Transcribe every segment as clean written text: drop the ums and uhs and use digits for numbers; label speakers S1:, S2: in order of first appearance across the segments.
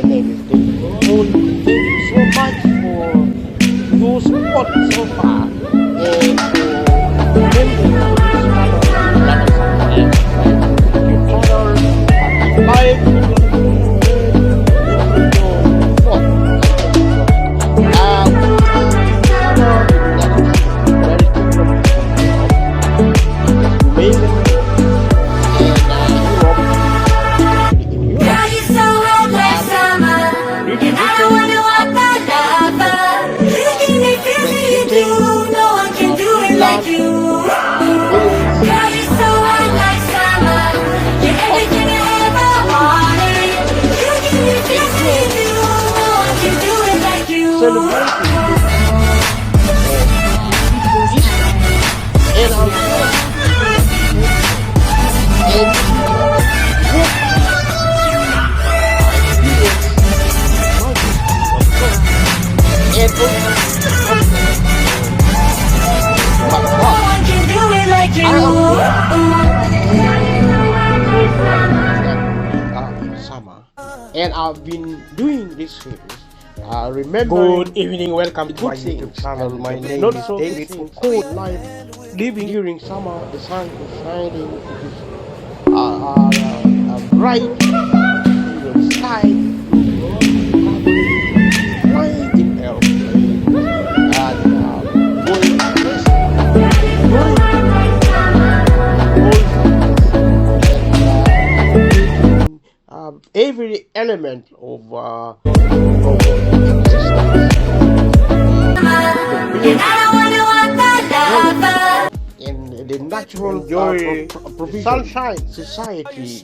S1: my name is David. So thank you so much for your support so far and for remembering this channel, summer, and I've been doing this series. Remember,
S2: Good evening, welcome to my YouTube channel. My name is David
S1: for
S2: Ukod.
S1: life
S2: Living
S1: during summer. The sun is shining. It is bright. The sky flying in airplane and going crazy, every element of existence. In the natural provision,
S2: sunshine.
S1: society,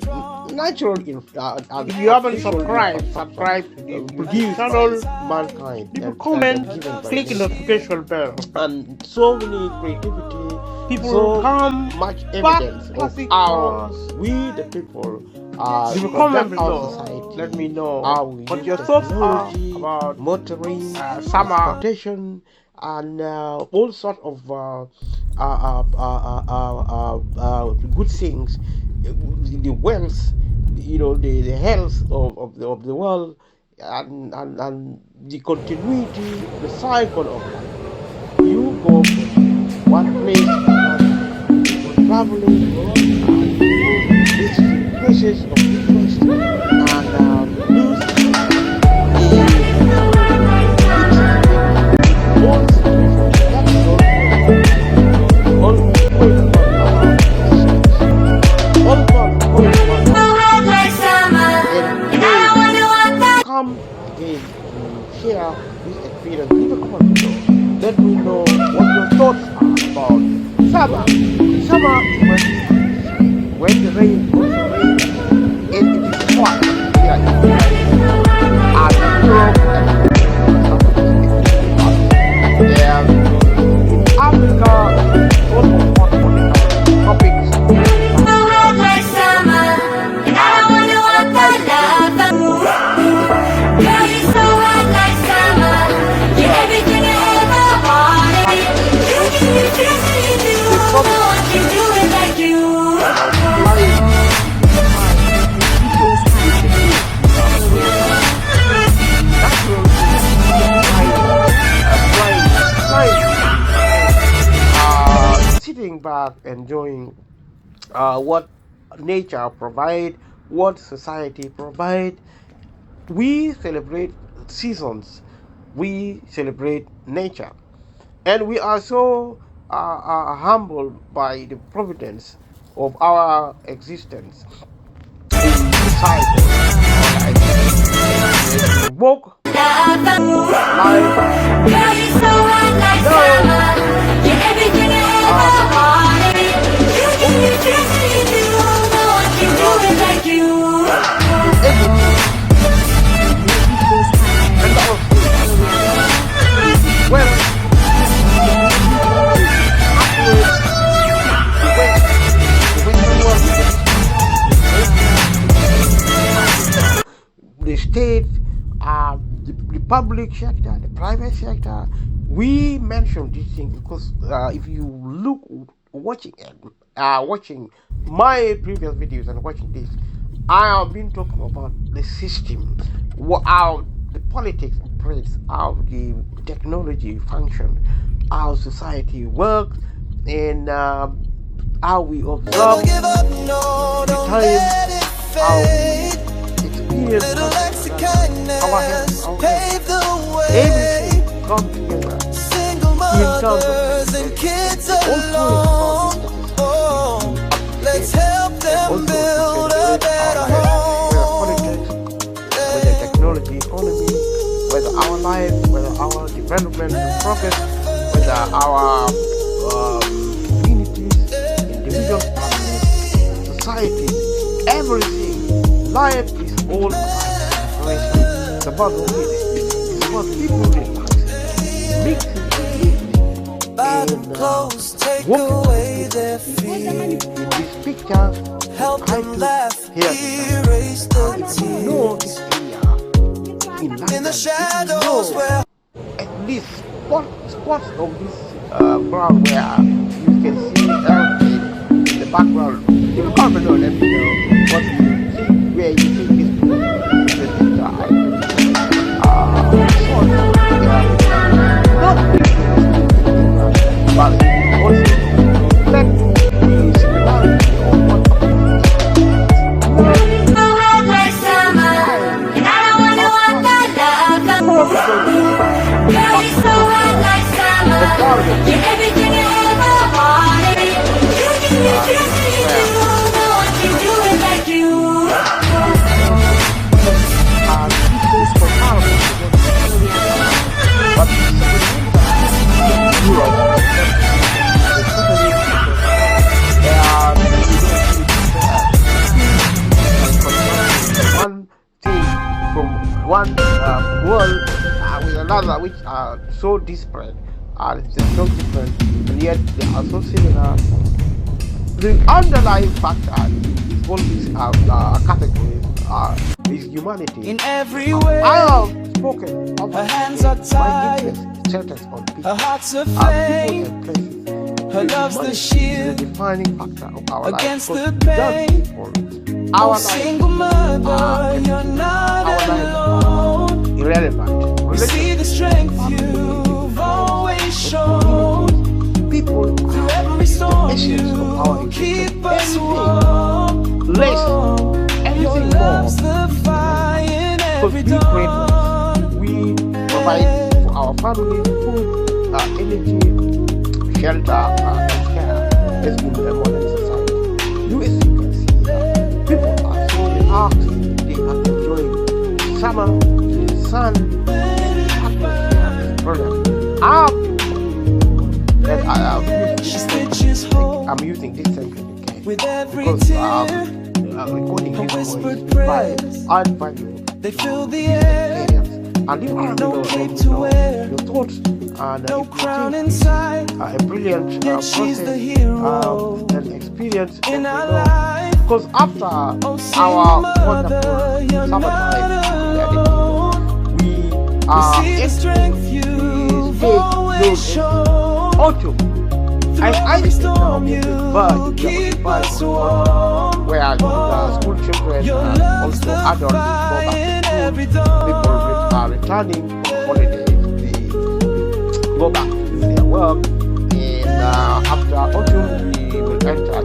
S1: natural.
S2: If you haven't subscribed to the
S1: produced
S2: channel,
S1: mankind.
S2: leave a
S1: and
S2: comment,
S1: given by
S2: click the
S1: nature.
S2: notification bell.
S1: And so many creativity,
S2: People
S1: so
S2: come
S1: much
S2: back,
S1: evidence of
S2: classic
S1: how
S2: cars.
S1: we the people
S2: Leave a comment
S1: conduct our
S2: below.
S1: society.
S2: Let me know
S1: How we
S2: what
S1: use
S2: your thoughts are
S1: technology,
S2: about
S1: motoring,
S2: summer.
S1: transportation, and all sort of good things, the wealth, the health of the world, and the continuity, the cycle of life. You go from one place to another, you go traveling, and you go visiting places of interest, and lose the whole situation. That is all point about our existence. All point about come again to share this experience. Leave a comment below. Let me know what your thoughts are about summer. Summer is when the rain also rains and it is hot here in the United and in Europe and in Africa, almost hot for the tropics. Sitting back, enjoying what nature provide, what society provide. We celebrate seasons, we celebrate nature, and we are so humbled by the providence of our existence in the cycle of life. Woke the state, the public sector, the private sector. We mention these things because if you look watching my previous videos and watching this, I have been talking about the system, how the politics operates, how the technology function, how society works, and how we
S3: Never
S1: observe
S3: give up, no,
S1: the
S3: don't let
S1: time,
S3: it
S1: how
S3: fade.
S1: we experience
S3: Little acts of
S1: our
S3: kindness
S1: health,
S3: pave the way.
S1: everything come together
S3: Single
S1: in terms of
S3: mothers and kids alone. Oh, let's
S1: statistics,
S3: help
S1: and
S3: them
S1: also to
S3: build a
S1: celebrate
S3: better
S1: our lives,
S3: home.
S1: whether politics, whether technology, economy, whether our life, whether our development and progress, whether our communities, individual families, societies, everything. Life is all about celebration. It's about unity. It's about people relaxing, mixing and
S3: Buy
S1: living,
S3: them
S1: and
S3: clothes, take
S1: walking
S3: away
S1: with
S3: their
S1: people.
S3: fear.
S1: In this picture,
S3: Help
S1: I
S3: them
S1: took
S3: laugh,
S1: here today.
S3: erase the
S1: If you know
S3: tears.
S1: this area in
S3: In
S1: London,
S3: the
S1: if you
S3: shadows
S1: know
S3: where
S1: at least spots of this ground where you can see everything in the background. If you can't know, let me know what you think, where you think this is the picture I took. Short, not but also reflect the similarity of what one thing from one world with another, which are so disparate, they're so different, and yet they are so similar. The underlying factor is all these categories is humanity.
S3: in every
S1: I
S3: way
S1: have spoken of
S3: her hands are
S1: my
S3: tied,
S1: interest centers on people,
S3: her heart's a
S1: people
S3: flame,
S1: and places.
S3: her love's the
S1: Humanity is
S3: shield
S1: the defining factor of our
S3: against
S1: life.
S3: the
S1: Because
S3: pain.
S1: without people,
S3: Oh,
S1: our life
S3: single mother, you're not
S1: our life
S3: alone.
S1: irrelevant.
S3: We see the strength you've always shown.
S1: People
S3: Through
S1: are
S3: every storm,
S1: essence of our
S3: you
S1: existence.
S3: keep us
S1: Anything
S3: warm.
S1: less,
S3: Your
S1: anything
S3: love's
S1: more.
S3: the fire in
S1: Because
S3: every
S1: we create,
S3: dawn.
S1: we provide for our families food, energy, shelter, and care. Let's move to a modern society. You, as you can see, people are so relaxed. They are enjoying summer, the sun, the atmosphere is brilliant. That I am
S3: She
S1: using,
S3: stitches hope
S1: I'm using this sentence again
S3: with every
S1: because
S3: tear.
S1: recording
S3: Her
S1: this voice
S3: whispered
S1: by
S3: prayers,
S1: add value
S3: they fill the
S1: this
S3: air.
S1: experience. And if I
S3: No
S1: know,
S3: cape to wear,
S1: your thoughts and
S3: no
S1: if you
S3: crown
S1: think
S3: inside.
S1: a brilliant
S3: Yet she's
S1: process
S3: the hero
S1: an experience that we
S3: in our
S1: know.
S3: life.
S1: Because after
S3: Oh, single
S1: our
S3: mother,
S1: wonderful
S3: you're
S1: summertime
S3: not
S1: reality,
S3: alone.
S1: we
S3: We
S1: are
S3: see the strength you've
S1: stay
S3: always
S1: known
S3: shown.
S1: autumn.
S3: Through
S1: I
S3: every
S1: think
S3: storm,
S1: now
S3: you
S1: but
S3: keep us
S1: autumn,
S3: warm.
S1: where the school children
S3: Your
S1: and
S3: love's
S1: also
S3: the
S1: adults go
S3: fire
S1: back
S3: in
S1: to school.
S3: every
S1: People
S3: dawn.
S1: are returning from holidays. They go back to their work, and after autumn, we will enter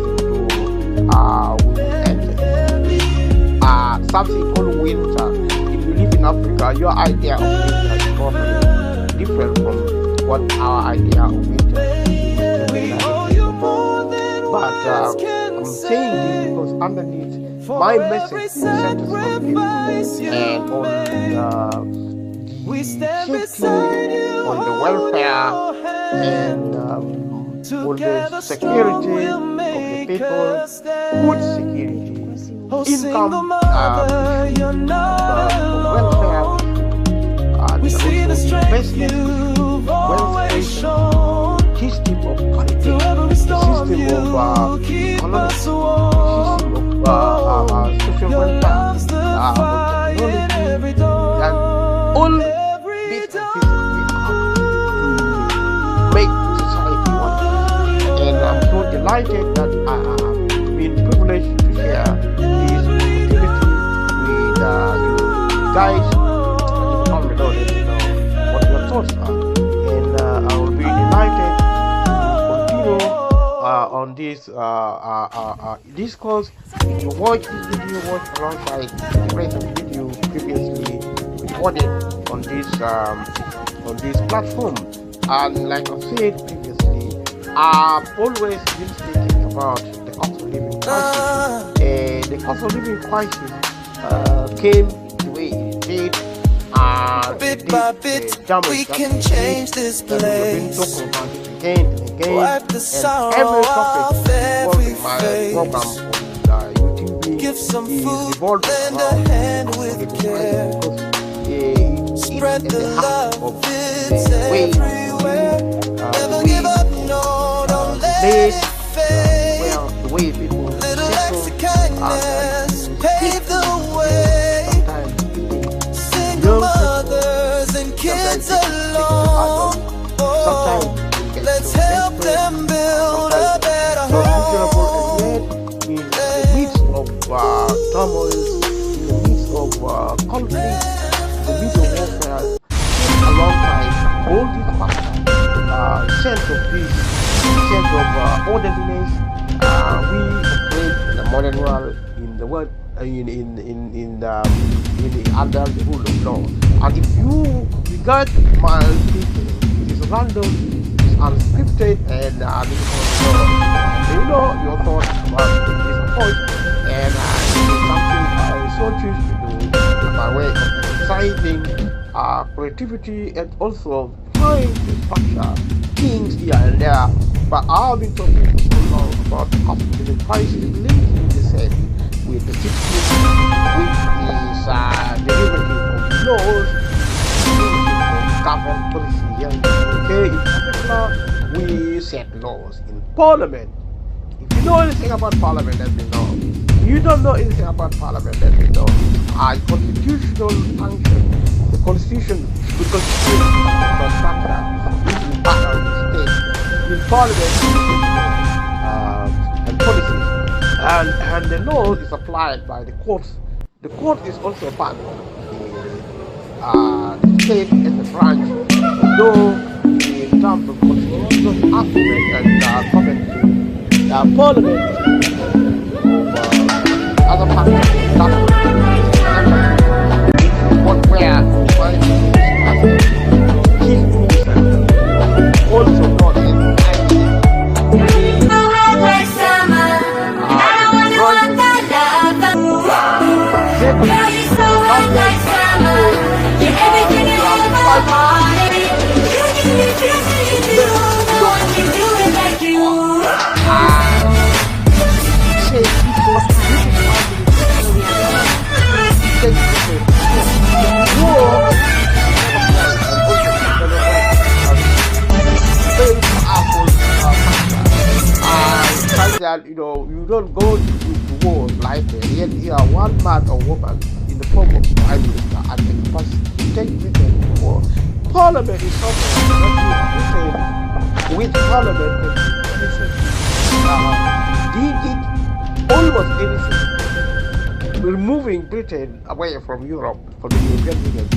S1: something called winter. If you live in Africa, your idea of winter is probably different from what our idea of winter is.
S3: We owe you more than
S1: But
S3: words
S1: I'm
S3: can
S1: saying this
S3: say.
S1: because underneath
S3: For
S1: my
S3: every
S1: message centers on people
S3: sacrifice you
S1: and
S3: made,
S1: on
S3: we
S1: the
S3: stand
S1: safety,
S3: beside you,
S1: on the welfare,
S3: hold your hand.
S1: and on
S3: Together
S1: the
S3: strong
S1: security
S3: we'll
S1: of the
S3: make
S1: people,
S3: a
S1: food
S3: stand.
S1: security,
S3: Oh, single
S1: income
S3: mother, you're not
S1: welfare,
S3: alone.
S1: and
S3: We see the
S1: also
S3: strength
S1: investment,
S3: you've
S1: wealth
S3: always
S1: creation,
S3: shown.
S1: system of politics,
S3: Through every storm,
S1: system of
S3: you keep
S1: economic,
S3: us warm.
S1: system of social
S3: Your
S1: welfare,
S3: love's the fire in
S1: technology,
S3: every
S1: and
S3: dawn.
S1: all
S3: Every
S1: bits and
S3: dawn.
S1: pieces we have to make society one. And I'm so delighted that I have been privileged to share this opportunity with you guys on this discourse. You watch this video, watch alongside the rest of the video previously recorded on this platform. And like I said previously, I've always been speaking about the cost of living crisis. The cost of living crisis came the way it did.
S3: Bit by bit, we can change this place.
S1: We've been talking about it again and again.
S3: Wipe the
S1: And
S3: sorrow
S1: every
S3: off
S1: topic
S3: every
S1: involved in my
S3: face.
S1: program on YouTube
S3: Give some
S1: is
S3: food,
S1: revolved
S3: lend a
S1: around
S3: hand
S1: cost of
S3: with
S1: living
S3: care.
S1: crisis
S3: Spread
S1: because
S3: the
S1: it's at the heart
S3: love,
S1: of
S3: it's
S1: the way
S3: everywhere. Never give up, no, don't let
S1: place,
S3: it fade.
S1: well, the way people
S3: Little acts of
S1: settle,
S3: kindness
S1: and
S3: pave the way.
S1: sometimes people
S3: Single
S1: young people,
S3: mothers and kids
S1: sometimes
S3: alone. Oh,
S1: sometimes you get
S3: let's
S1: so
S3: help
S1: desperate,
S3: them build a
S1: sometimes
S3: better
S1: so
S3: home.
S1: miserable, and yet in the midst of turmoil, in the midst of conflict, in the midst of warfare, alongside all these factors, sense of peace, sense of orderliness, we operate in the modern world, in the world, under the rule of law. And if you regard my speaking, it is random, it is unscripted, and you know your thoughts about this approach, and it is something I so choose to do by way of exercising creativity and also trying to structure things here and there. But I've been talking for so long about the cost of living crisis linking the same with the 60s, which is derivative of laws, derivative of government policy here in the UK. In particular, we set laws in Parliament. If you know anything about Parliament, let me know. If you don't know anything about Parliament, let me know. Constitutional function, the Constitution, the Constitution structure, which is part of the state, in Parliament, and policies. And the law is applied by the courts. The court is also part of the state as a branch, though in terms of constitutional argument and commentary, Parliament is other factors of government. What where chief minister, also known as that you don't go to war lightly, yet you are one man or woman in the form of prime minister and the capacity to take Britain to war. Parliament is something that with Parliament did it almost anything, removing Britain away from Europe, from the European Union.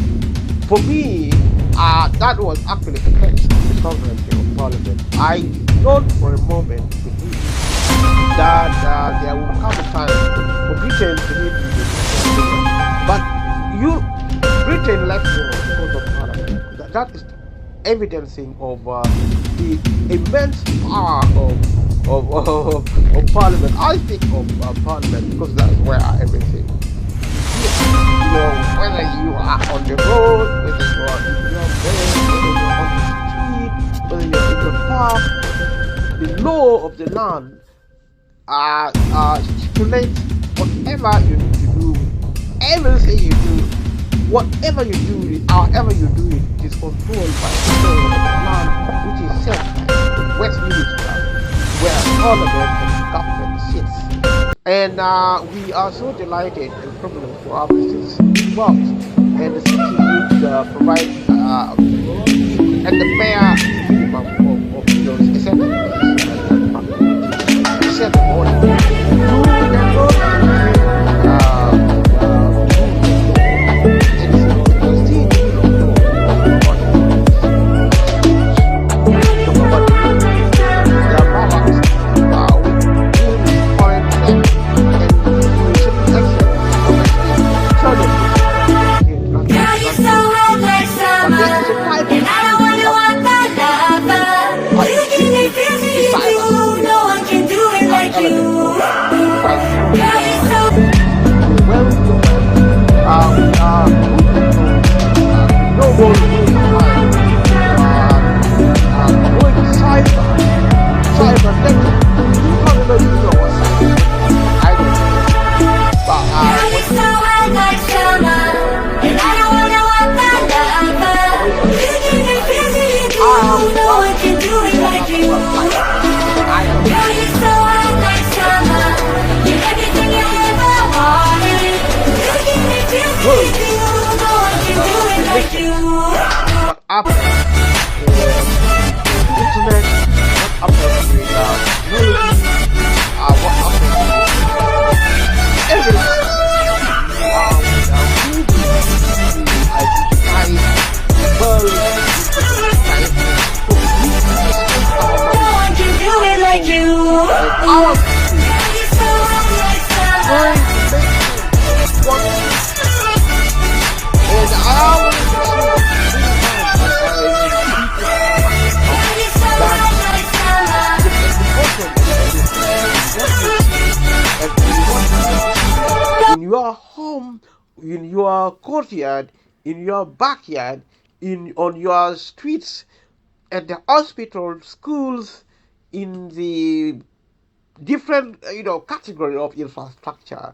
S1: For me, that was actually a test of the sovereignty of Parliament. I don't for a moment believe that there will come a time for Britain to leave the European Union. But Britain left Europe because of Parliament. That is evidencing of the immense power of Parliament. I speak of Parliament because that's where everything is. Whether you are on the road, whether you are in your bed, whether you're on the street, whether you're in the park, the law of the land stipulates whatever you need to do, everything you do, whatever you do, however you do it, is controlled by the law of the land, which is set by Westminster, where Parliament and government sits. And we are so delighted and privileged to have this works, and the city would provide at the bare minimum of essentials and set the order. your home, in your courtyard, in your backyard, on your streets, at the hospital, schools, in the different category of infrastructure,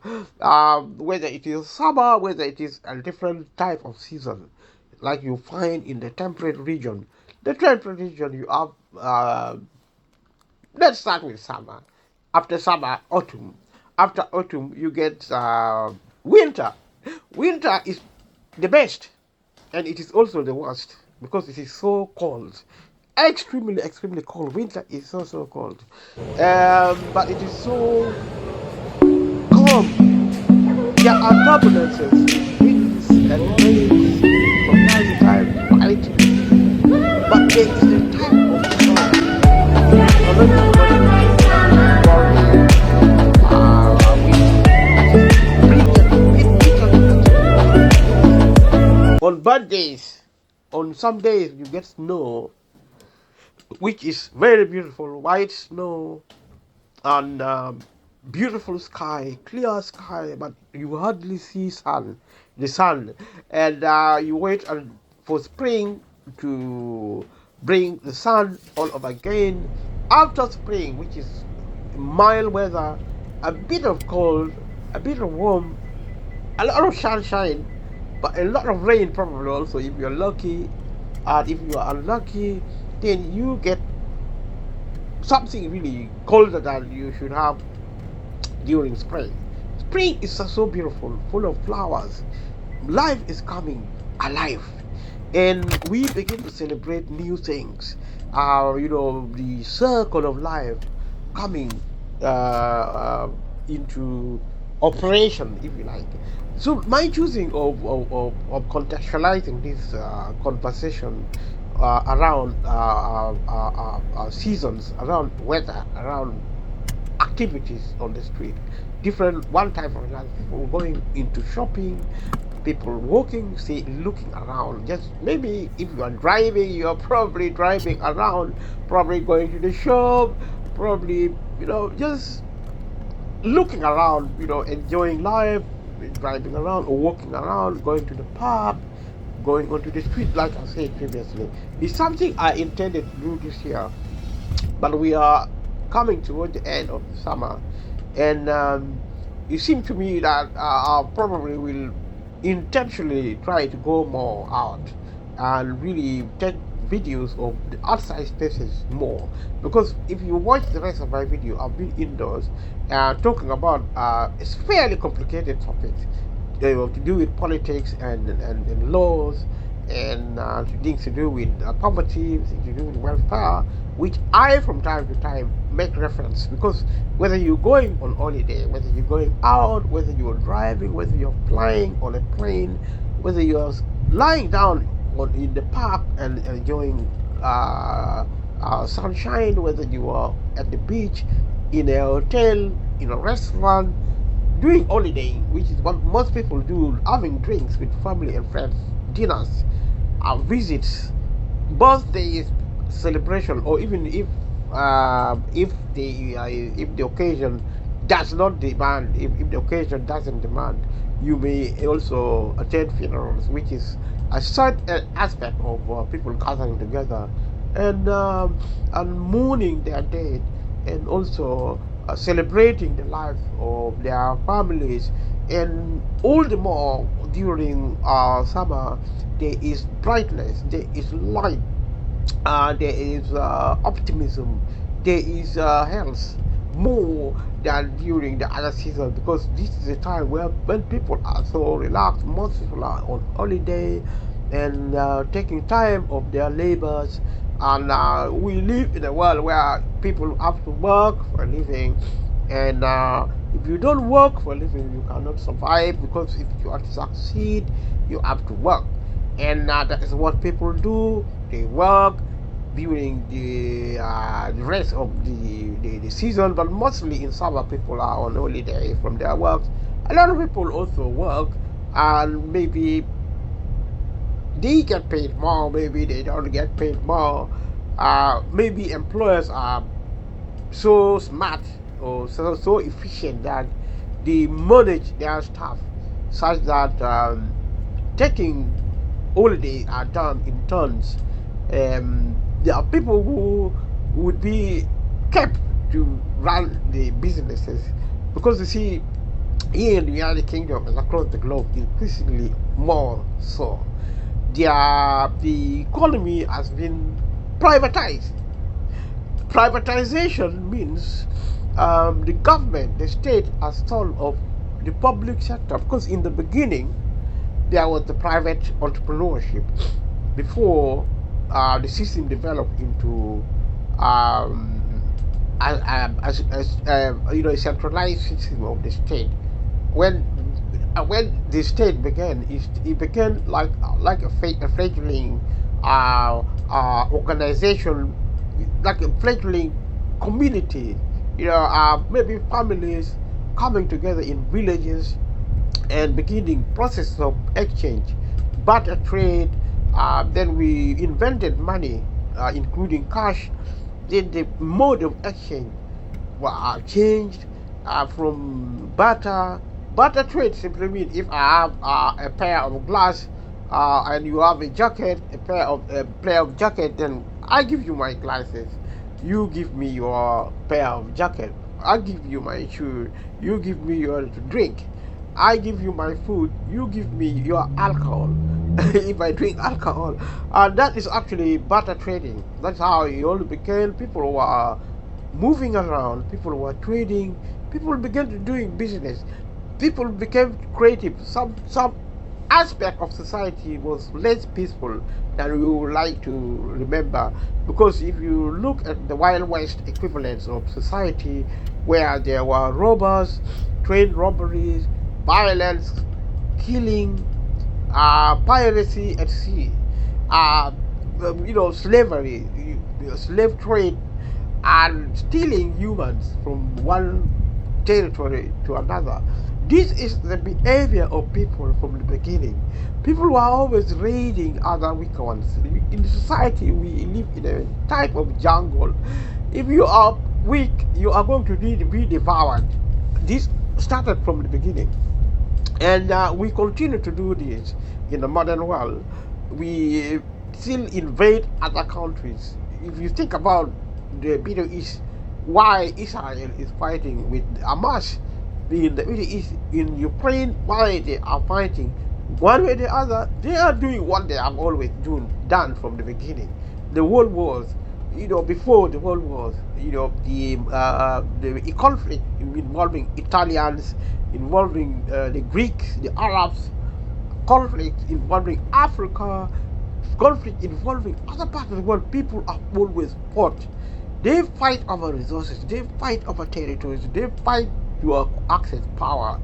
S1: whether it is summer, whether it is a different type of season, like you find in the temperate region. The temperate region, you have, let's start with summer. After summer, autumn. After autumn, you get winter. Winter is the best, and it is also the worst because it is so cold, extremely cold. Winter is so cold, but it is so calm. There are turbulences, winds and rains from time to time, right? But there is the time of the summer. On bad days, on some days you get snow, which is very beautiful, white snow, and beautiful sky, clear sky, but you hardly see the sun, and you wait for spring to bring the sun all over again. After spring, which is mild weather, a bit of cold, a bit of warm, a lot of sunshine, but a lot of rain probably also if you're lucky. And if you are unlucky, then you get something really colder than you should have during spring. Spring is so beautiful, full of flowers. Life is coming alive, and we begin to celebrate new things. The circle of life coming into operation, if you like. So my choosing of contextualizing this conversation around seasons, around weather, around activities on the street, different one type of life, people going into shopping, people walking, see, looking around. Just maybe if you are driving, you're probably driving around, probably going to the shop, probably just looking around, enjoying life, driving around or walking around, going to the pub, going onto the street, like I said previously. It's something I intended to do this year, but we are coming toward the end of the summer, and it seems to me that I probably will intentionally try to go more out and really take videos of the outside spaces more, because if you watch the rest of my video, I've been indoors talking about a fairly complicated topics to do with politics and laws, and things to do with poverty, things to do with welfare, which I from time to time make reference, because whether you're going on holiday, whether you're going out, whether you're driving, whether you're flying on a plane, whether you're lying down in the park and enjoying sunshine, whether you are at the beach, in a hotel, in a restaurant, doing holiday, which is what most people do, having drinks with family and friends, dinners, visits, birthdays, celebration, or even if the occasion does not demand, if the occasion doesn't demand, you may also attend funerals, which is a certain aspect of people gathering together and mourning their dead, and also celebrating the life of their families. And all the more during summer, there is brightness, there is light, there is optimism, there is health, more than during the other season, because this is a time where when people are so relaxed, most people are on holiday and taking time of their labors, and we live in a world where people have to work for a living, and if you don't work for a living, you cannot survive, because if you are to succeed, you have to work, and that is what people do. They work during the rest of the season, but mostly in summer people are on holiday from their work. A lot of people also work, and maybe they get paid more, maybe they don't get paid more. Maybe employers are so smart or so efficient that they manage their staff such that taking holidays are done in turns. There are people who would be kept to run the businesses, because you see, here in the United Kingdom and across the globe, increasingly more so, the economy has been privatized. Privatization means the government, the state, has stole of the public sector, because in the beginning there was the private entrepreneurship before the system developed into a centralized system of the state. When the state began, it began like a fledgling organization, like a fledgling community. Maybe families coming together in villages and beginning process of exchange, barter trade. Then we invented money, including cash. Then the mode of exchange changed from barter. Barter trade simply means if I have a pair of glass and you have a jacket, a pair of jacket, then I give you my glasses, you give me your pair of jacket. I give you my shoe, you give me your drink. I give you my food, you give me your alcohol. If I drink alcohol, and that is actually barter trading. That's how it all became. People were moving around, people were trading, people began to doing business, people became creative. Some aspect of society was less peaceful than we would like to remember, because if you look at the Wild West equivalents of society, where there were robbers, train robberies, violence, killing, piracy at sea, slavery, slave trade, and stealing humans from one territory to another. This is the behavior of people from the beginning. People were always raiding other weak ones. In society, we live in a type of jungle. If you are weak, you are going to be devoured. This started from the beginning. And we continue to do this in the modern world. We still invade other countries. If you think about the Middle East, why Israel is fighting with Hamas in the Middle East, in Ukraine, why they are fighting, one way or the other, they are doing what they have always done from the beginning. The world wars, before the world wars, the conflict involving Italians, involving the Greeks, the Arabs, conflict involving Africa, conflict involving other parts of the world. People have always fought. They fight over resources, they fight over territories, they fight to access power,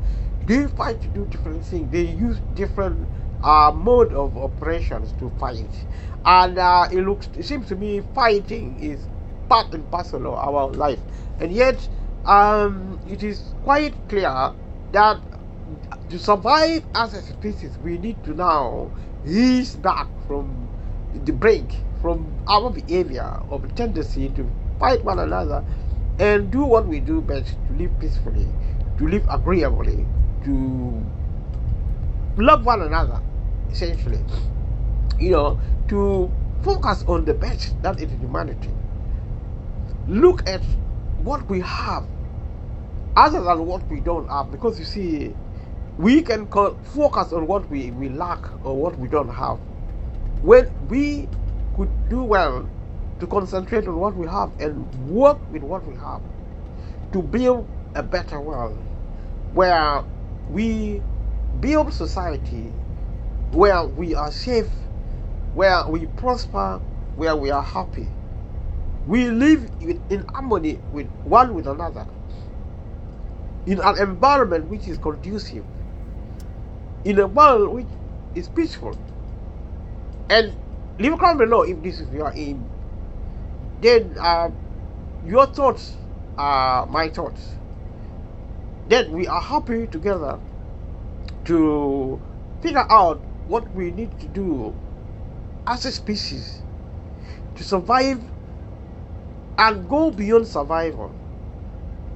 S1: they fight to do different things, they use different mode of operations to fight. And it seems to me fighting is part and parcel of our life. And yet it is quite clear that to survive as a species, we need to now ease back from the brink, from our behavior of a tendency to fight one another, and do what we do best: to live peacefully, to live agreeably, to love one another, essentially. To focus on the best that is humanity. Look at what we have other than what we don't have, because you see, we can focus on what we lack or what we don't have, when we could do well to concentrate on what we have and work with what we have to build a better world, where we build society where we are safe, where we prosper, where we are happy. We live in harmony with one with another, in an environment which is conducive, in a world which is peaceful. And leave a comment below if this is your aim. Then your thoughts are my thoughts. Then we are happy together to figure out what we need to do as a species to survive and go beyond survival,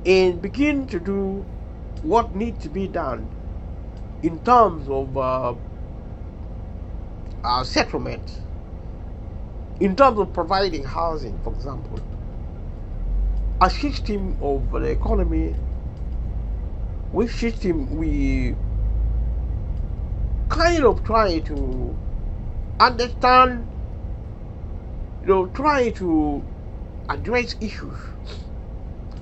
S1: and begin to do what needs to be done in terms of settlement, in terms of providing housing, for example, a system of the economy, which system we kind of try to understand, try to address issues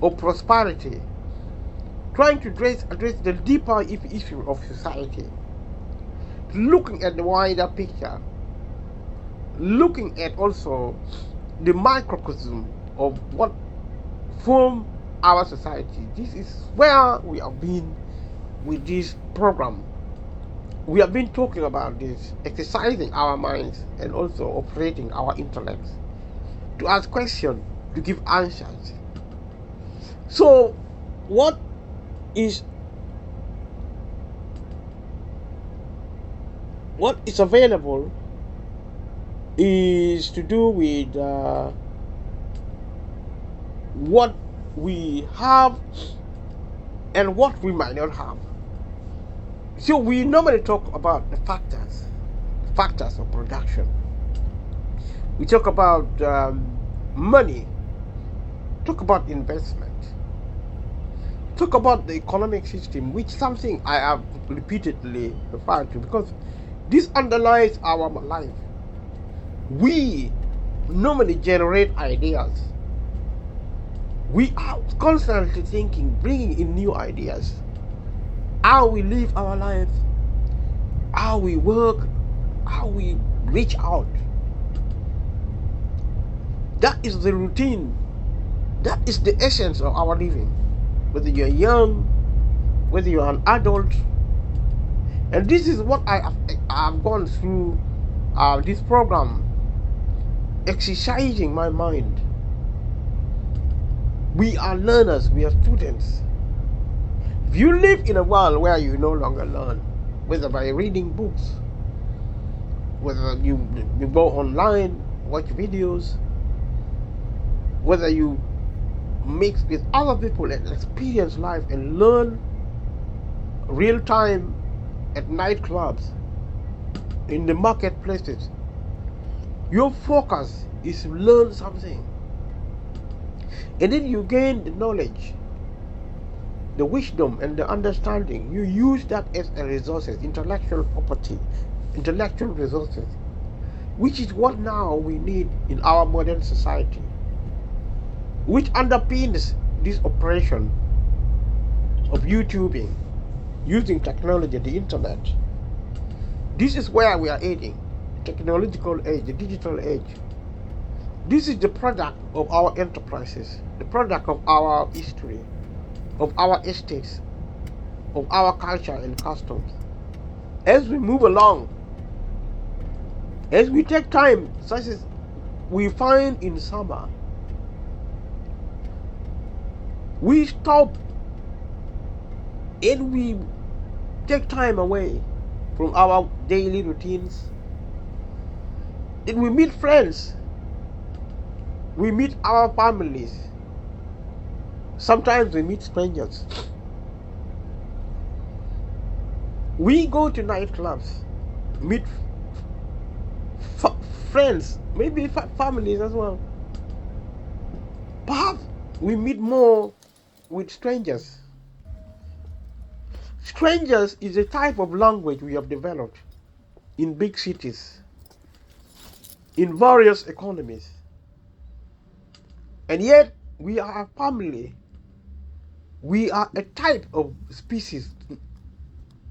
S1: of prosperity, trying to address the deeper issue of society, looking at the wider picture, looking at also the microcosm of what form our society. This is where we have been with this program. We have been talking about this, exercising our minds and also operating our intellects to ask questions, to give answers. So what is available is to do with what we have and what we might not have. So we normally talk about the factors of production. We talk about money, talk about investment, talk about the economic system, which is something I have repeatedly referred to because this underlies our life. We normally generate ideas. We are constantly thinking, bringing in new ideas. How we live our life, how we work, how we reach out. That is the routine. That is the essence of our living. Whether you're young, whether you're an adult. And this is what I have gone through this program, exercising my mind. We are learners, we are students. If you live in a world where you no longer learn, whether by reading books, whether you go online, watch videos, whether you mix with other people and experience life and learn real time at nightclubs, in the marketplaces, your focus is to learn something. And then you gain the knowledge, the wisdom and the understanding. You use that as a resources, intellectual property, intellectual resources, which is what now we need in our modern society, which underpins this operation of YouTubing, using technology, the internet. This is where we are heading, the technological age, the digital age. This is the product of our enterprises, the product of our history, of our estates, of our culture and customs. As we move along, as we take time, such as we find in summer, we stop and we take time away from our daily routines. And we meet friends, we meet our families, sometimes we meet strangers. We go to nightclubs, meet friends, maybe families as well. Perhaps we meet more with strangers. Strangers is a type of language we have developed in big cities, in various economies. And yet, we are a family. We are a type of species.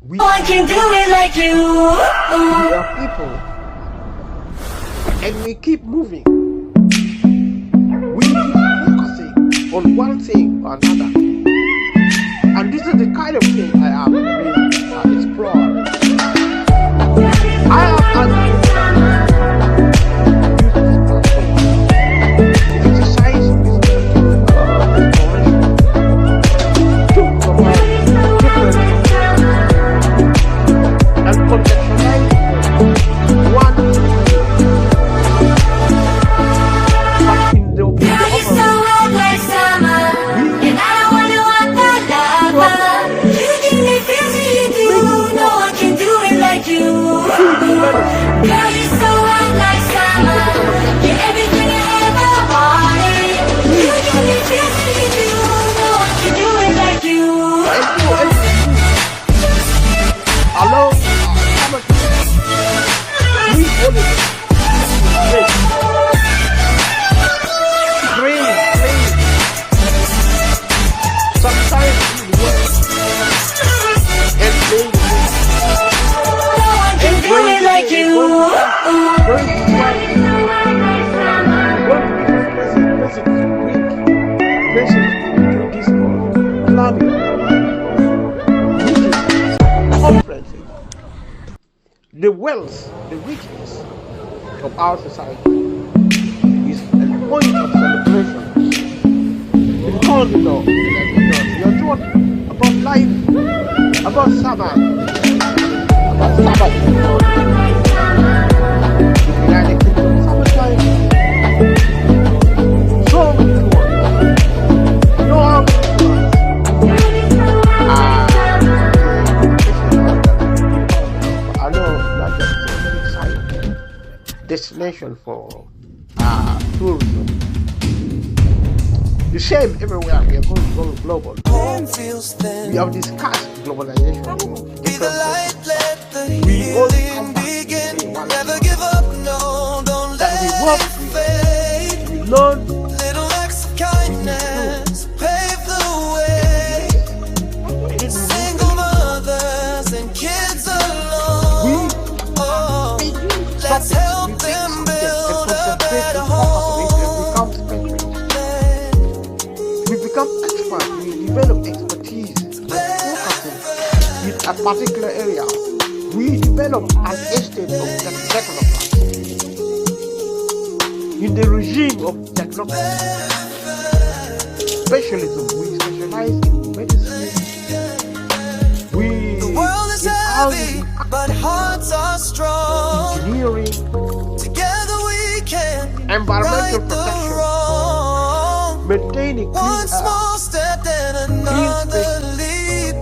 S1: We
S3: can do it like you.
S1: We are people. And we keep moving. We keep focusing on one thing or another. And this is the kind of thing I have been explored. I have the wealth, the richness of our society is a point of celebration because you're taught about life, about Sabbath, about Sabbath in the United Kingdom. Sabbath life, so many words. You know how many words I know that it's a very exciting destination for tourism. The same everywhere. We are going global. We have discussed globalization in different places. We all come back to the same one thing, that we work, we learn,
S3: Little acts of kindness pave the way. Single mothers and kids alone. Oh, let's help them build a better home.
S1: We become experts, we develop expertise, focusing in a particular area. We develop an estate of development in the regime of technocracy. Specialism, we specialize in medicine.
S3: The world is heavy, but hearts are strong.
S1: Engineering,
S3: Together we can
S1: environmental
S3: right the
S1: protection,
S3: wrong.
S1: maintaining clean
S3: One
S1: air,
S3: small step and another leap.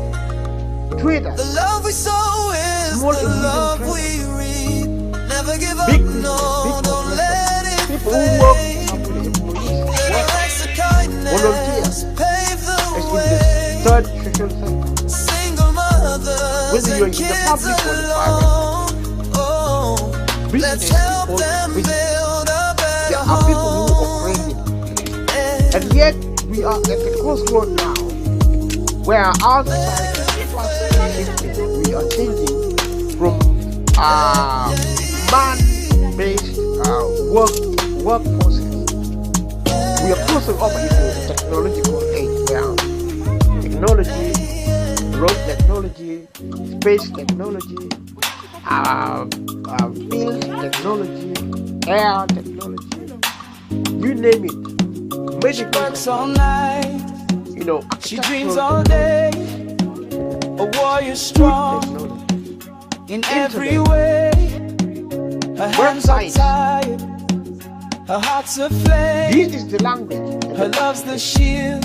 S1: traders,
S3: The love we sow is
S1: small
S3: the
S1: and
S3: love
S1: medium
S3: we
S1: traders,
S3: reap. Never give up,
S1: big business,
S3: no,
S1: big
S3: don't let
S1: corporations,
S3: it
S1: people who work
S3: fade.
S1: up to the employees,
S3: Little
S1: workers,
S3: acts of kindness
S1: volunteers,
S3: pave the
S1: as in the
S3: way.
S1: third social sector.
S3: Single mothers
S1: Whether you're
S3: and
S1: in the
S3: kids
S1: public or the private,
S3: alone. Oh, let's
S1: business
S3: help
S1: or
S3: them
S1: business,
S3: build a
S1: there
S3: better
S1: are people who
S3: home.
S1: operate it. And yet, we are at a crossroad now where our society is shifting. We are changing from man-based workforces. We are crossing over into the technological age where technology, road technology, space technology, field technology, air technology, you name it.
S3: She works all night, she dreams all day. A warrior strong
S1: technology,
S3: in every way. Her hands are
S1: websites.
S3: tired, her heart's aflame.
S1: This is the language.
S3: Her love's the shield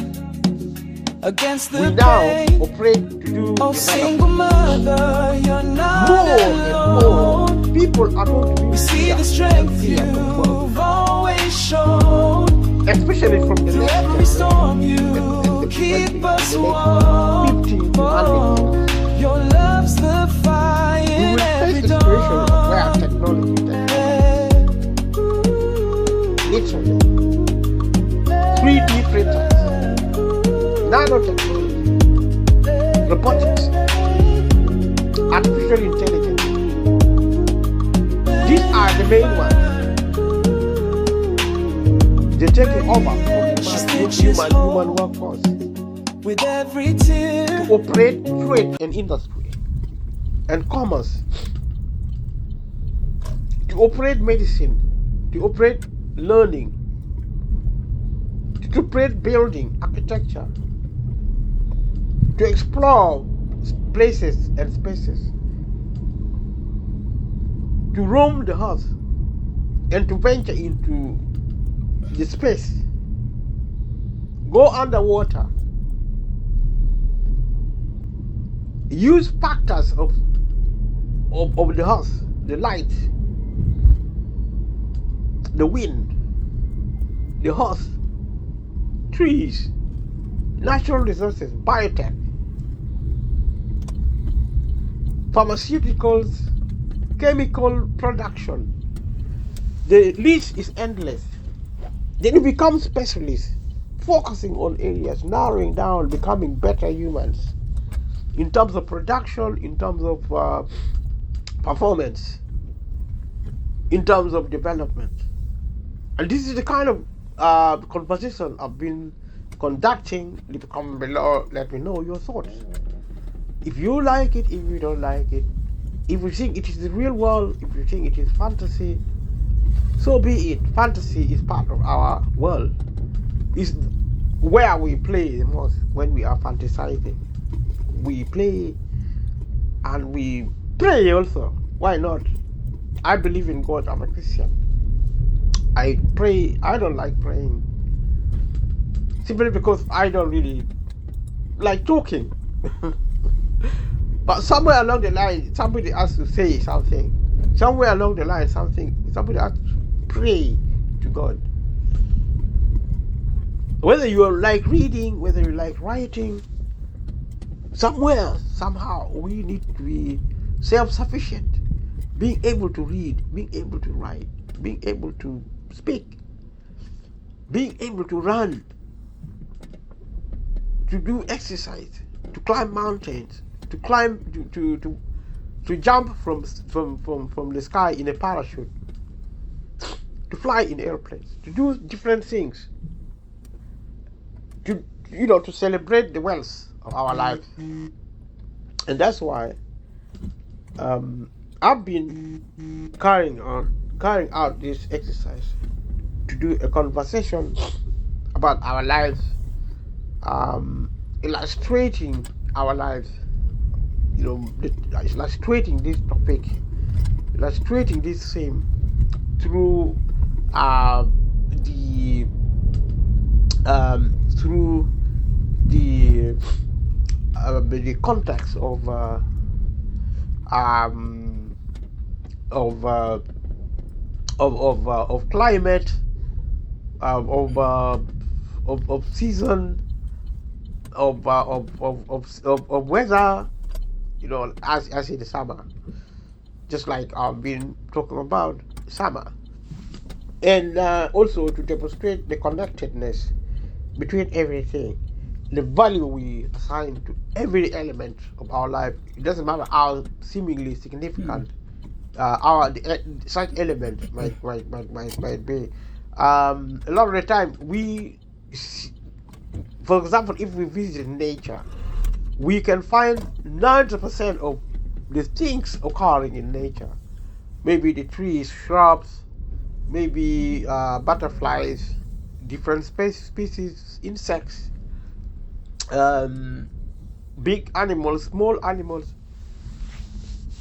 S3: against
S1: We
S3: the
S1: now
S3: pain.
S1: operate to do
S3: Oh,
S1: development.
S3: single mother, you're not
S1: More and
S3: alone.
S1: more people are going to be
S3: We see
S1: here
S3: the strength
S1: here in the world,
S3: you've always shown.
S1: especially from the
S3: Through
S1: next
S3: every storm
S1: generation.
S3: you keep us
S1: the
S3: warm.
S1: 15 to
S3: Oh,
S1: 100 years.
S3: your love's the fire
S1: We
S3: in
S1: will
S3: every
S1: face a situation where
S3: dawn.
S1: technology, literally, 3D printers, nanotechnology, robotics, artificial intelligence. These are the main ones. They're taking over from human workforce
S3: With every tear,
S1: to operate trade and industry and commerce, to operate medicine, to operate learning, to operate building, architecture, to explore places and spaces, to roam the earth, and to venture into the space, go underwater, use factors of the earth, the light, the wind, the earth, trees, natural resources, biotech, pharmaceuticals, chemical production. The list is endless. Then you become specialists, focusing on areas, narrowing down, becoming better humans in terms of production, in terms of performance, in terms of development. And this is the kind of conversation I've been conducting. If you comment below, let me know your thoughts. If you like it, if you don't like it, If you think it is the real world, if you think it is fantasy, so be it. Fantasy is part of our world. It's where we play the most when we are fantasizing. We play and we pray also. Why not? I believe in God. I'm a Christian. I pray. I don't like praying simply because I don't really like talking. But somewhere along the line, somebody has to say something. Somewhere along the line, somebody has to pray to God. Whether you like reading, whether you like writing, somewhere, somehow, we need to be self-sufficient. Being able to read, being able to write, being able to speak, being able to run, to do exercise, to climb mountains, to climb, to jump from the sky in a parachute, to fly in airplanes, to do different things, to to celebrate the wealth of our lives. And that's why I've been carrying out this exercise to do a conversation about our lives, illustrating our lives, illustrating this topic, illustrating this theme through the context of climate, of season, of weather, as in the summer, just like I've been talking about summer, and also to demonstrate the connectedness between everything, the value we assign to every element of our life. It doesn't matter how seemingly significant such element might be. A lot of the time, for example, if we visit nature, we can find 90% of the things occurring in nature. Maybe the trees, shrubs, maybe butterflies, different species, insects, big animals, small animals.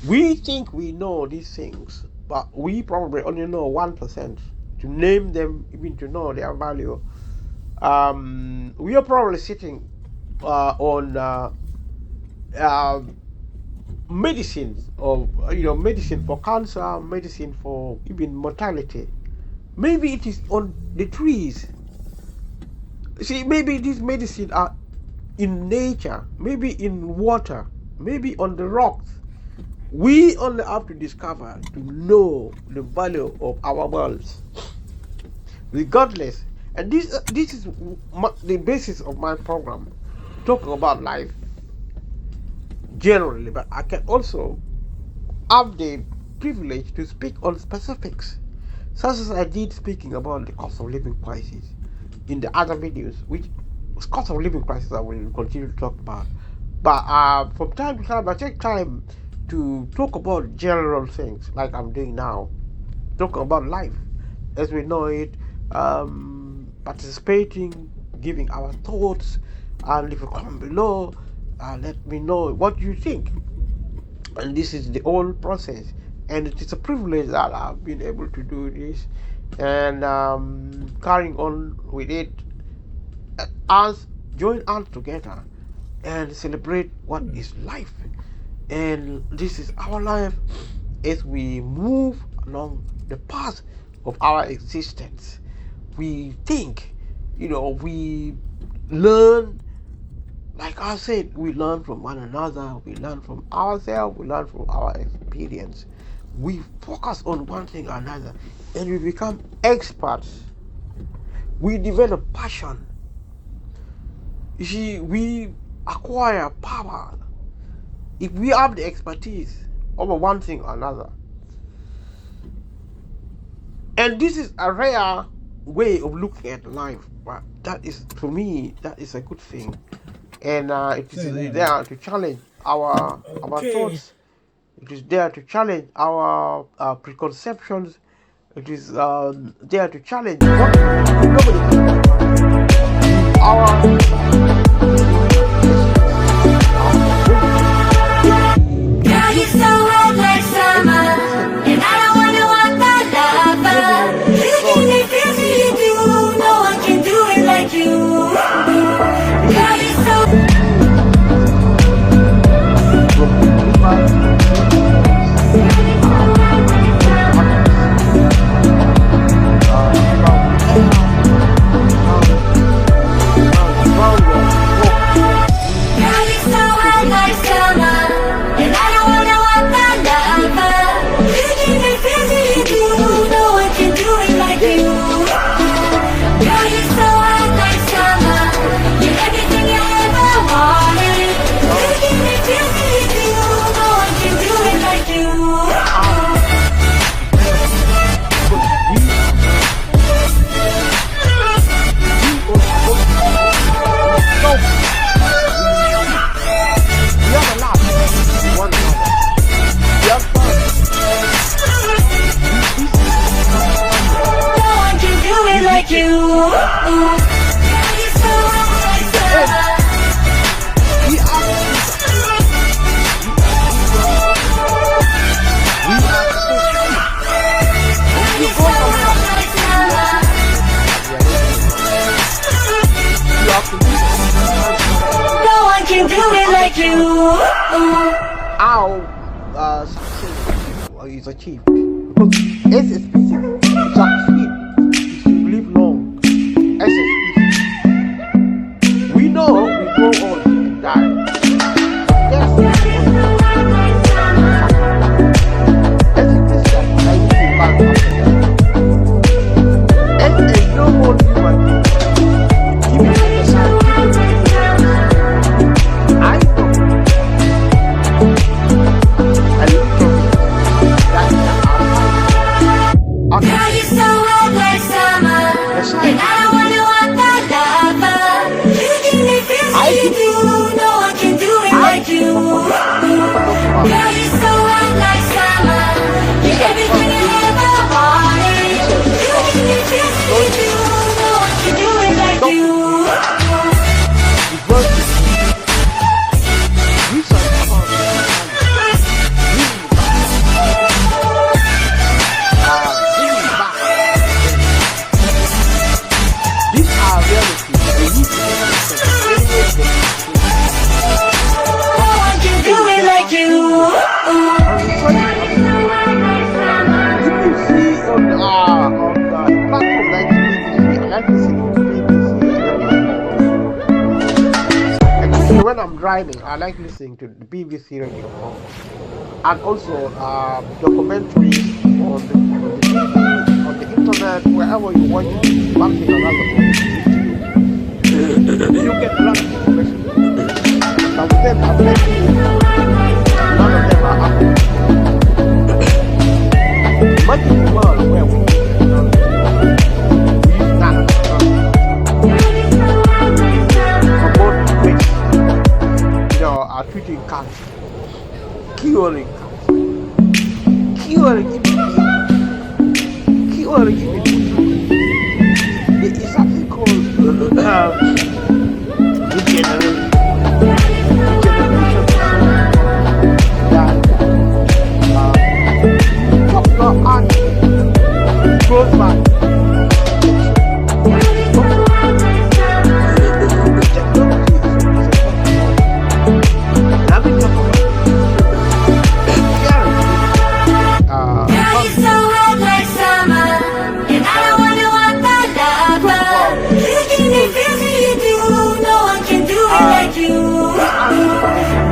S1: We think we know these things, but we probably only know 1%. To name them, even to know their value. We are probably sitting on medicines, of medicine for cancer, medicine for even mortality. Maybe it is on the trees. See, maybe these medicines are in nature, maybe in water, maybe on the rocks. We only have to discover, to know the value of our worlds, regardless. And this is the basis of my program, talking about life generally, but I can also have the privilege to speak on specifics, such as I did speaking about the cost of living crisis in the other videos, which cost of living crisis I will continue to talk about. But from time to time, I take time to talk about general things, like I'm doing now, talking about life as we know it, participating, giving our thoughts, and if you comment below, let me know what you think. And this is the whole process, and it is a privilege that I've been able to do this, and carrying on with it, us join hands together and celebrate what is life. And this is our life as we move along the path of our existence. We think, we learn. Like I said, we learn from one another, we learn from ourselves, we learn from our experience. We focus on one thing or another, and we become experts. We develop passion. You see, we acquire power if we have the expertise over one thing or another. And this is a rare way of looking at life, but that is, for me, that is a good thing. And it is there to challenge our thoughts It is there to challenge our preconceptions. It is there to challenge nobody our
S3: Girl, you so hot like summer, and I don't wanna walk my lover. You give me feels you do, no one can do it like you. Girl, you so Girl, you so hot like summer, and I don't wanna walk my lover. You give me feels you do, no one can do it like you. Girl, you so hot like summer, you're everything I ever wanted. You give me feels you do, no one can do it like you. No one can do it like you. Girl, you so hot like summer. You so hot like summer. No one can do it like you.
S1: how success is achieved. Because as a species, to succeed is to live long. As a species, we know we grow old and die. Yes, as a Christian, I need to back after that. As a normal human being, even at the scientific I know a little bit that
S3: Girl, you so hot like summer, and I don't wanna walk my lover. You give me feels you do, no one can do it like you. Girl, you so hot like summer, you're everything I ever wanted. You give me feels you do, no one can do it like you. No one can do it like you.
S1: If you see on the platform like BBC, I like listening to BBC. Especially when I'm driving, I like listening to the BBC radio. And also documentaries on the TV, on the internet, wherever you want to see something another you get a lot of information. Some of them are plenty, none of them are accurate. Imagine the world where we use technology. We use nanotechnology. Promote waste. Are treating cancer. Curing cancer. Curing even there is something called regeneration. That popular art grows back.
S3: Girl, you so hot like summer, and I don't wanna walk my lover. You give me feels you do, no one can do it like you.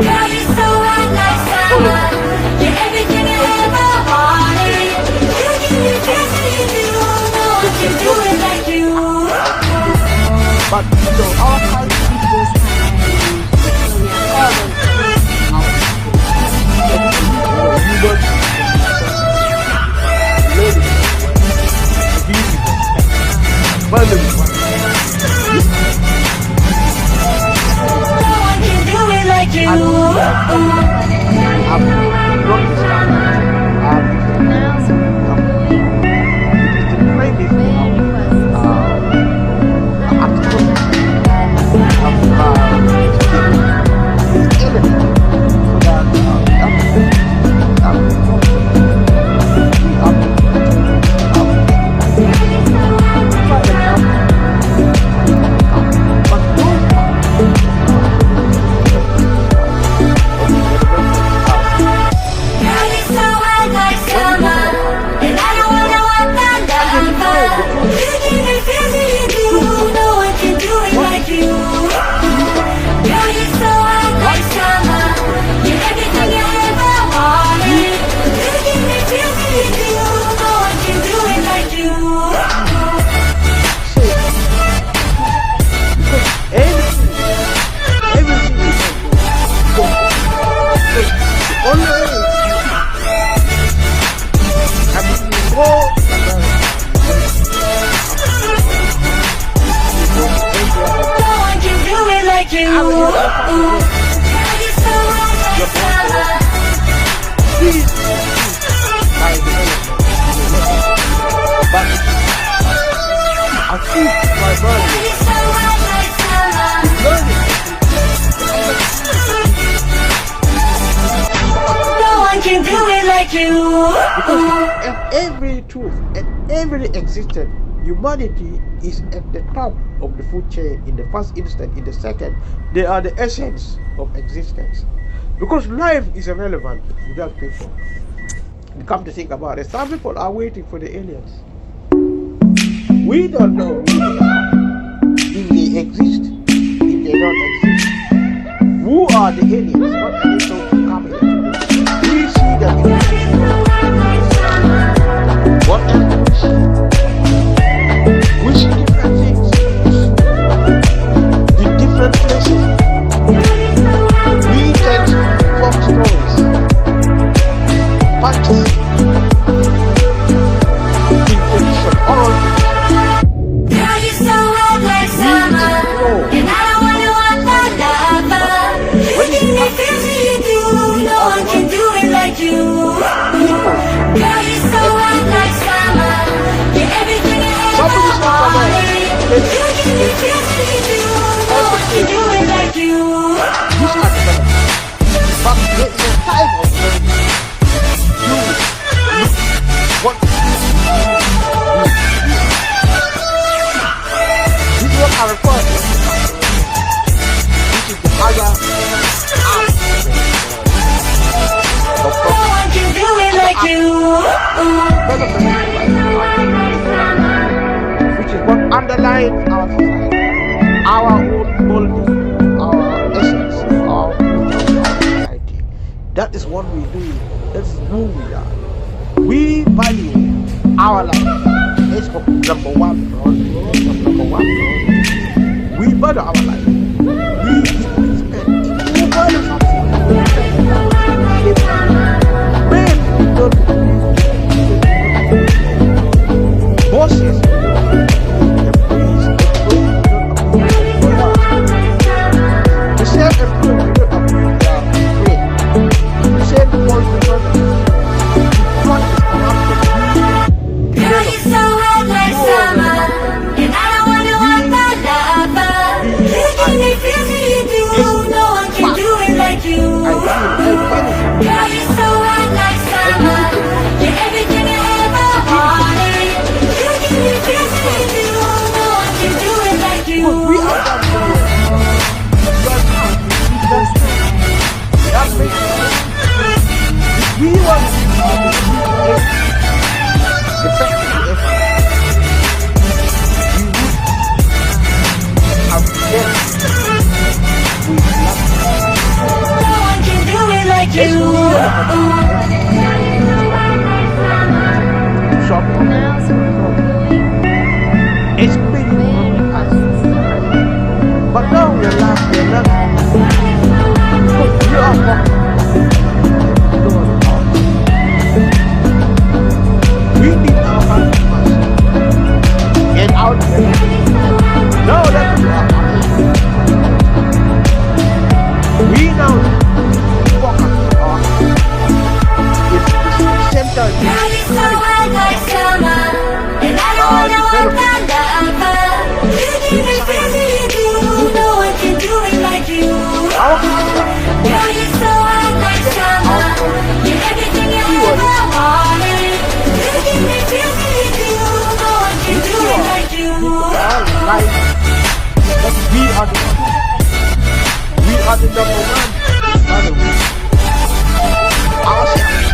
S3: Girl, you so hot like summer, you're everything I ever wanted. You give me feels you do, no one can do it like you.
S1: But all kinds of people
S3: No one can do it like you.
S1: I'm not I'm here to find the way.
S3: Girl, you're so hot like summer.
S1: Please, by development, but I think my body
S3: You're so hot like summer.
S1: learning.
S3: No one can do it like you.
S1: Because of every truth and every existence, humanity is at the top of the food chain in the first instant, in the second. They are the essence of existence. Because life is irrelevant without people. You come to think about it, some people are waiting for the aliens. We don't know who they are, if they exist, if they don't exist. Who are the aliens? What are they so coming to do? We see them in what else? We see different things in different places. We tend to form stories, fantasy, intuition, all
S3: Girl, you're so hot like summer. And I don't wanna walk my lover. You give me feels that you do. No one can do it like you. Girl, you're so hot like summer. You're everything I ever wanted. You give me feels that you do. No one can do it like you.
S1: these are development. But there is a time of when you look what this is what I refer to. This is the higher
S3: No one can do it like you.
S1: which is what underlines our society, our own body, our essence, our future, our society. That is what we do. That is who we are. We value our life. It's for number one priority. Number one priority. We value our life. We give respect. We value something. Men don't bosses, employees don't abuse employers. The same employee don't abuse their trade. The same quality product. What is corrupted?
S3: Girl, you're so hot like summer. And I don't wanna walk my lover. You give me feels that you do. No one can do it like you. Girl, you're so hot like summer. You're everything I ever wanted. You give me feels that you do. No one can do it like you.
S1: We are that way. That makes sense. If we want to be effective, we would have left with
S3: No one can do it like you.
S1: shopping. It's been but now we're not. You are walking. We need our hands and out there. Now that we are we now focus on its center.
S3: Girl, you're so hot like summer. And I don't wanna walk my lover. You give me feels that you do. No one can do it like you.
S1: Our
S3: Girl, you're so hot like summer. You're everything I ever wanted. You give me feels that you do. No one can do it like you.
S1: life. But we are the number one. By the way, ourselves,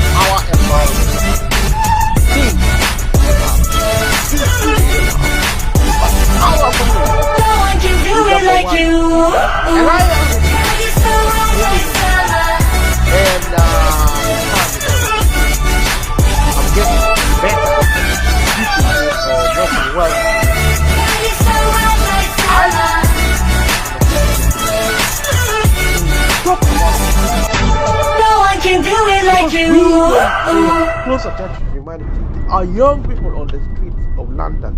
S1: our environment, things, our community.
S3: No one can do it like you.
S1: And I am,
S3: Girl, you're so hot like summer.
S1: and I'm getting better. Working well.
S3: Girl, you're so hot like summer.
S1: Talk about it.
S3: No one can do it like
S1: We
S3: you.
S1: pay close attention to humanity. Our young people on the streets of London,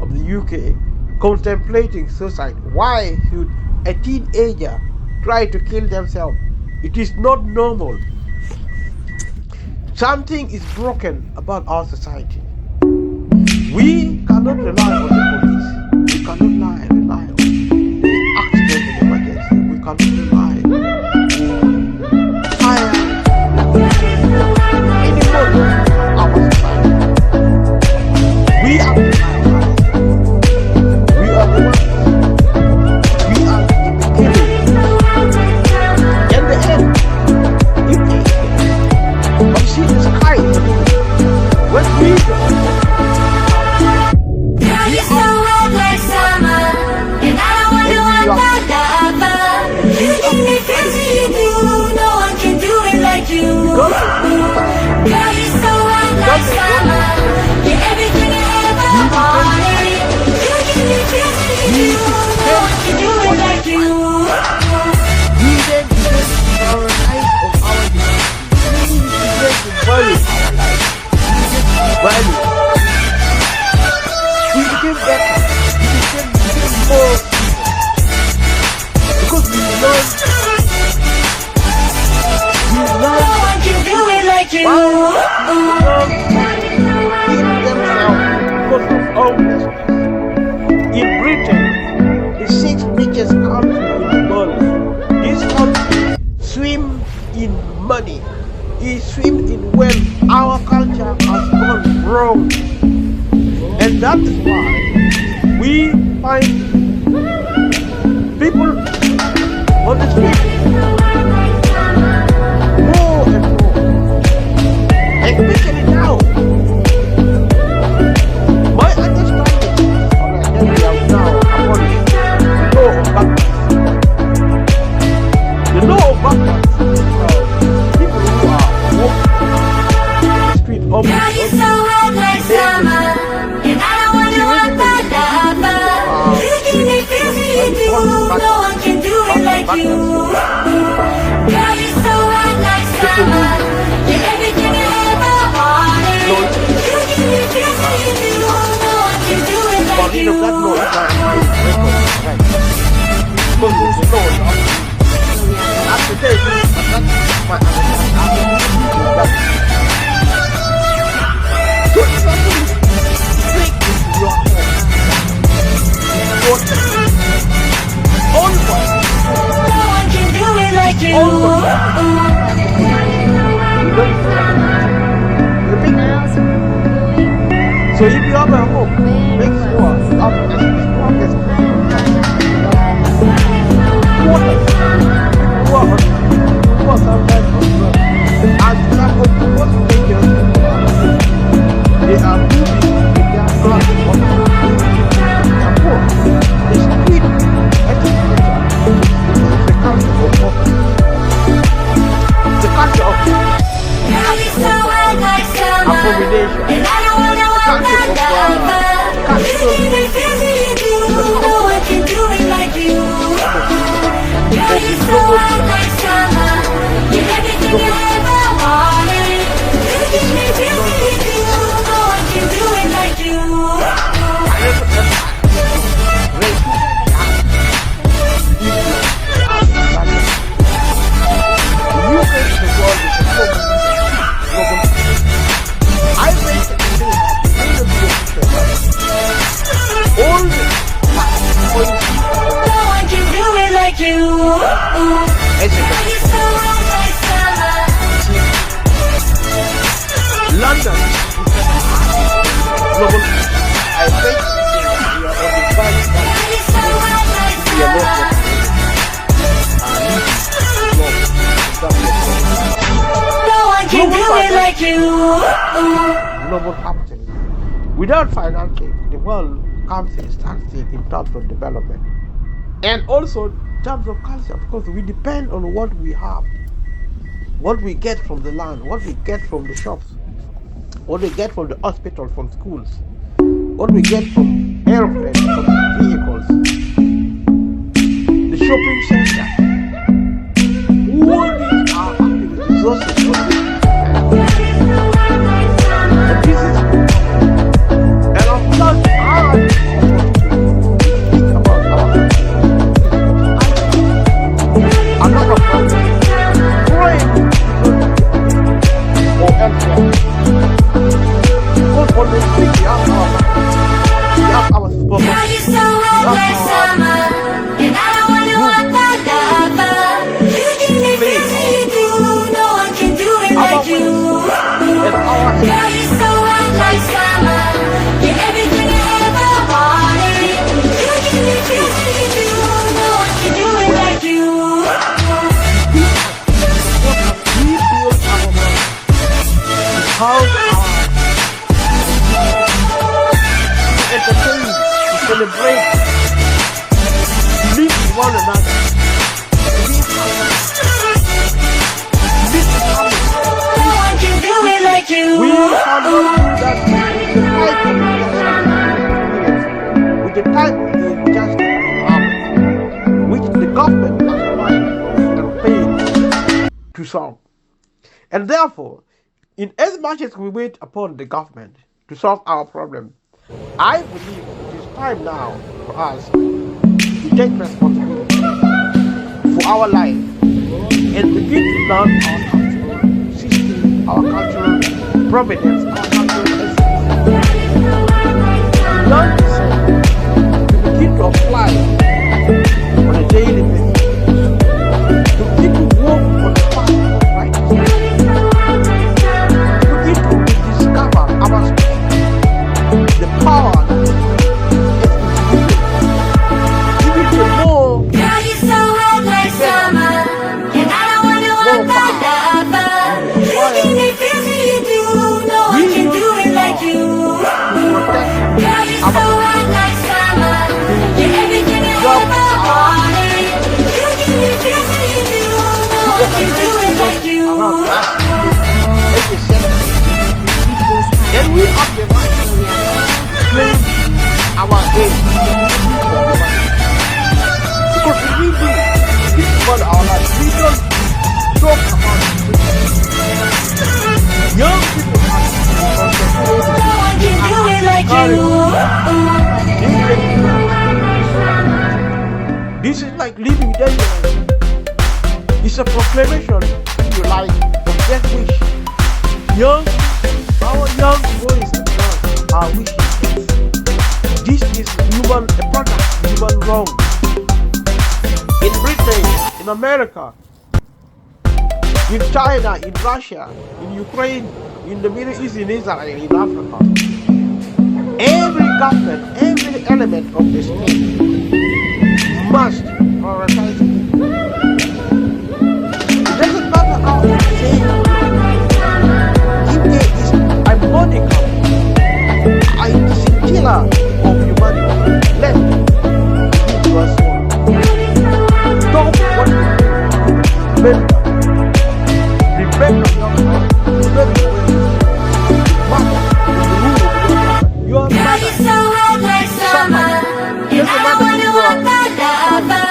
S1: of the UK, contemplating suicide. Why should a teenager try to kill themselves? It is not normal. Something is broken about our society. We cannot rely on the police. We cannot rely on the accident and emergency. We cannot rely on fire anymore in our society. We are the liars. We are the ones. We are the killing. In the end, it is. But see the sky. When we
S3: Girl, you're so hot like summer, and I don't wanna walk undercover. You give me crazy, you do. No one can do it like you. Girl, you're so hot like summer. You're everything I ever wanted. You give me crazy, you do. No one can do it like you.
S1: we then begin to prioritize of our life. We begin to value our life. Value. We became better. We became more. Because we learned.
S3: No one can do it like you.
S1: Because of all this. In Britain, the sixth richest country in the world, this country swims in money. It swims in wealth. Our culture has gone wrong. And that is why we find people on the street more and more. Especially now. My understanding, alright, then we have now abolished the law of backwards. The law of backwards is people who are walking the street
S3: Girl, you're so hot like summer, and I don't wanna walk undercover. You give me crazy, you do. No one can do it like you. Girl, you're so hot like summer. You're everything I ever wanted. You give me crazy, you do. No one can do it
S1: But
S3: like
S1: you
S3: you.
S1: know that law is not right. Because this law is not after this, but that's my understanding. So if somebody breaks into your home, all one,
S3: No one can do it like you.
S1: so if you have a home, make sure you have as strong as water. Who are sometimes and some of the most dangerous they are moving with their hands on the poor. The street education is the culture of poverty. The culture of
S3: Girl, you're so hot like summer,
S1: abomination.
S3: and I don't wanna walk undercover. You give me crazy, you do. No one can do it like you. Girl, you're so hot like summer. You're everything I ever wanted. You give me crazy, you do. No one can do it like you. No one can do it like you. Girl, you're so hot like summer.
S1: London, global. I think we are on the verge
S3: Girl, you're so hot like
S1: we are not
S3: summer. No one can do it like you.
S1: global capitalism. Without financing, the world comes to a standstill in terms of development and also in terms of culture, because we depend on what we have, what we get from the land, what we get from the shops, what we get from the hospital, from schools, what we get from airplanes, from vehicles, the shopping center. All these are actually resources for this. And this is and I'm not hard house to entertain, to celebrate, to live with one another, to live harmony.
S3: No one can do it like you.
S1: We cannot do that with the type of injustice which the government has tried and failed to solve. And therefore, in as much as we wait upon the government to solve our problem, I believe it is time now for us to take responsibility for our life and begin to learn our cultural system, our cultural providence, our cultural essence. Learn to say, to begin to apply on a daily basis, to begin to walk on the path of righteousness, to begin to discover our strength, the power that is within, even the more
S3: Girl, you're so hot like summer, and I don't wanna walk by lava. You give me feels that you do. No one can do it like you.
S1: protect
S3: Girl, you're so hot like summer. You're everything I ever wanted. You give me feels that you do. No one can do it like you.
S1: around us every second. Then we have the right to claim our aim. Because if we do think about our life, we don't talk about it. Young people have to concentrate.
S3: No one can do it like you.
S1: This is like living dangerously. It's a proclamation, if you like, of death wish. Our young boys and girls are wishing death. This is human, a product of human wrong. In Britain, in America, in China, in Russia, in Ukraine, in the Middle East, in Israel, in Africa. Every government, every element of the state must prioritize it. It doesn't matter how they say if there is a modicum, a scintilla of humanity left to us all. Stop what you do. Remember your God. Remember when you matter in the rule of your God. Your
S3: Girl,
S1: mother.
S3: you're so hot like summer, and I don't wanna walk by lava.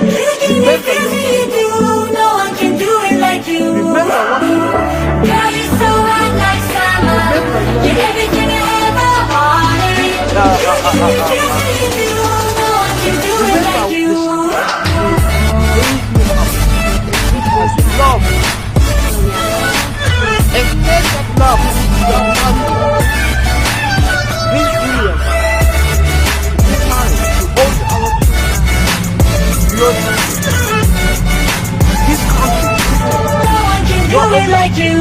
S3: You give me feels that you do. No one can do it like you.
S1: Remember what you do.
S3: Girl, you're so hot like summer. You're everything I ever wanted. You give me feels that you do. No one can do it like you.
S1: Love. Extend that love to your family. Bring William. This marriage to all the other children. This country.
S3: No one can do it like you.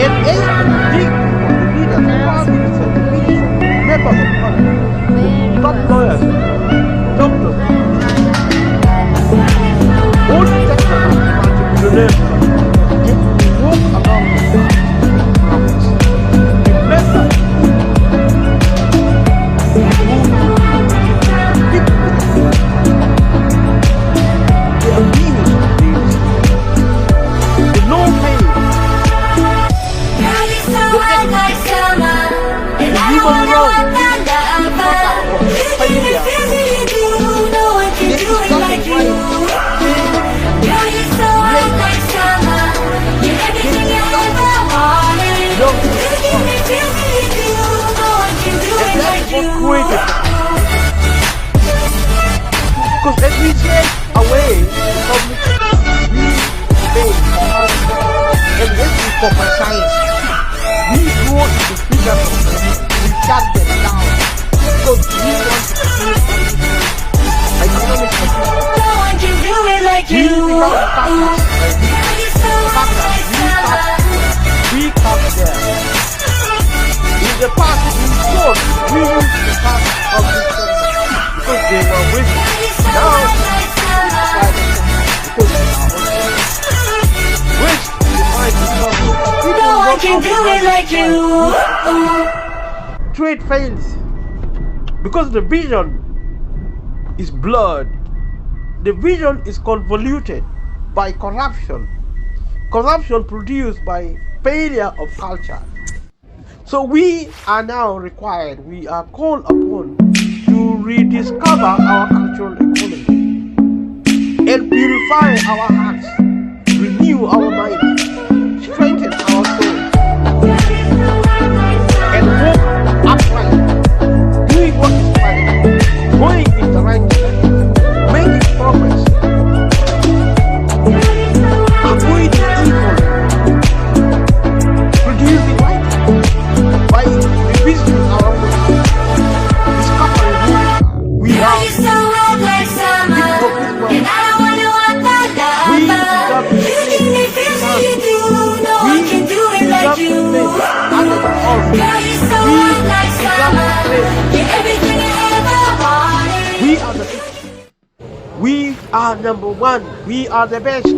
S1: And every big the leaders, the prime minister, the minister, members of parliament, top lawyers, doctors, all the sectors of multi-billionaires, if we walk along the path remember, the abuse of these, the no pay,
S3: Girl, you're so hot like summer, and I don't wanna walk by lava. You give me feels that you do. No one can do it like you. Girl, you're so hot like summer. You're everything I ever wanted. You give me feels that you do. No one can do it
S1: and
S3: like
S1: that's what
S3: you.
S1: created that. Because as we take away the public, we fail. And when we corporatize, we go into freedom of them, we shut them down. Because we want to create economic activity.
S3: No one can do it like
S1: We
S3: you.
S1: become partners.
S3: Girl, you're so hot like summer.
S1: We come there. In the past, we thought we used the past of this country because they were with
S3: Girl, you're so
S1: now
S3: hot like summer.
S1: because they are also waste the mind to come
S3: can do it like you.
S1: Trade fails because the vision is blurred. The vision is convoluted by corruption. Corruption produced by failure of culture. So we are now required, we are called upon to rediscover our cultural economy and purify our hearts, renew our minds, strengthen our souls, and walk upright, doing what is right, going in the right direction, making progress, avoiding evil, producing right by revisiting our work, discovering who we
S3: Girl,
S1: are.
S3: you're so hot like summer, and I don't wanna walk that lava. Everything that feels like you do, no one can do it like you. Girl, you're so hot like summer, you're everything I ever wanted.
S1: We are the best. We are number one. We are the best. We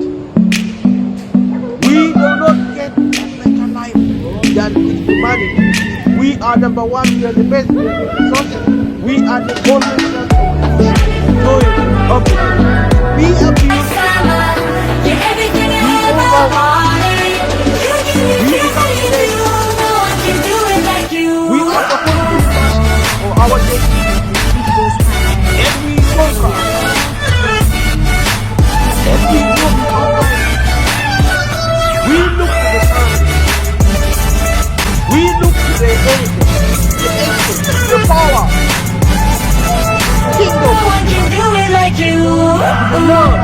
S1: do not get a better life than with humanity. We are number one. We are the best. We are the resources. We are the golden chance of the We are beautiful.
S3: Summer, you're everything I ever wanted. You give me feels like you do, no one can do it like you.
S1: We are supposed to be fast for our destiny. And we conquer. And we walk upright. We look to the sun. We look to the heritage, the essence, the power,
S3: No
S1: kingdom,
S3: one can do it like you.
S1: the love,